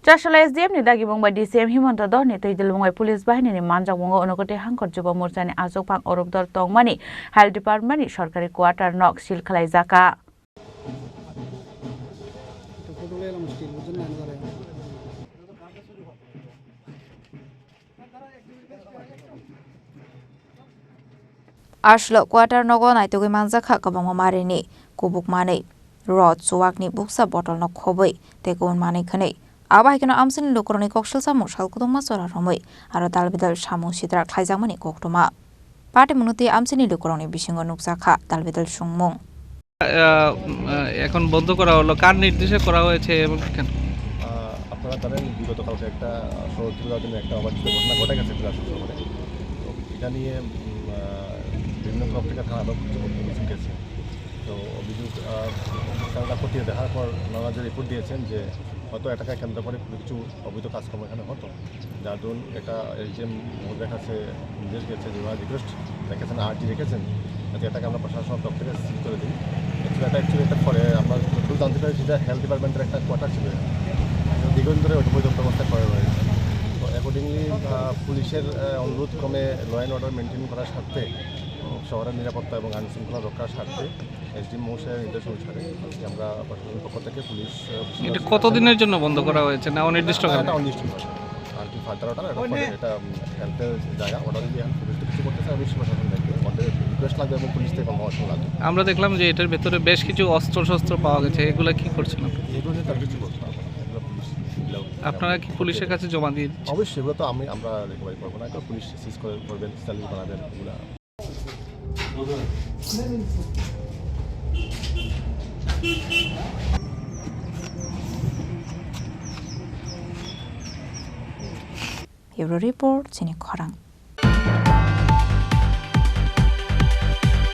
Chashala SDM ni dagi bongbai DCM Himanta Dor ni tei dilbongbai police bahini ni manjak bongo onokote hangkot juba morcha ni azok pang orob dor tongmani health department ni sorkari quarter nok sil khalai jaka. Ashlo quarter nogo naitogoi manjakha kabangma marini kubuk manei rod suwakni buksa bottle nok khoboi tekon manei khanei abai keno amsini lokoroni koksal samu salkudongma sora romoi aro dalbidal samu sidra khaijangmani koktoma party munuti amsini lokoroni bisingo nukjakha dalbidal sungmung এখন বন্ধ করা হলো কার নির্দেশে করা হয়েছে এবং কেন আপনারা জানেন বিগত কালকে একটা শরৎচন্দ্রের দিনে একটা অবাঞ্ছিত ঘটনা ঘটে গেছে ক্লাসের শহরে তো এটা নিয়ে বিভিন্ন ক্লাব থেকে থানা অভিযোগ গেছে তো অভিযোগ তারা খতিয়ে দেখার পর নানা যে রিপোর্ট দিয়েছেন যে হয়তো এটাকে কেন্দ্র করে কিছু অবৈধ কাজকর্ম এখানে হতো যার জন্য এটা এসডিএম মহোদয়ের কাছে নির্দেশ গেছে যে ওরা রিকোয়েস্ট রেখেছেন আরটি রেখেছেন যাতে এটাকে আমরা প্রশাসনের তরফ থেকে সিজ করে দিই অ্যাকচুয়ালি এটা পরে আমরা যতটুকু জানতে পারি সেটা হেলথ ডিপার্টমেন্টের একটা কোয়ার্টার ছিল দীর্ঘদিন ধরে অবৈধ ব্যবস্থা করা রয়েছে তো অ্যাকর্ডিংলি পুলিশের অনুরোধ ক্রমে ল অ্যান্ড অর্ডার মেনটেন করার স্বার্থে শহরের নিরাপত্তা এবং আইন শৃঙ্খলা রক্ষার স্বার্থে এসডিএম মহাশয়ের নির্দেশ অনুসারে আমরা প্রশাসনের পক্ষ থেকে পুলিশ এটা কতদিনের জন্য বন্ধ করা হয়েছে না অনির্দিষ্ট এটা অনির্দিষ্ট আর কি ফার্দার অর্ডার এটা হেলথের জায়গা অর্ডার যদি এখন পুলিশ কিছু করতেছে অবশ্যই প্রশাসন দেখবে আমাদের রিকোয়েস্ট লাগবে এবং পুলিশ থেকে কনফার্মেশন লাগবে আমরা দেখলাম যে এটার ভেতরে বেশ কিছু অস্ত্র পাওয়া গেছে এগুলো কি করছেন এগুলো তার কিছু করতে হবে আপনারা কি পুলিশের কাছে জমা দিয়ে অবশ্যই এগুলো তো আমরা রিকভারি করবো না পুলিশ সিজ করবেন চালিয়ে বানাবেন এগুলো Euro Report, sini Khorang.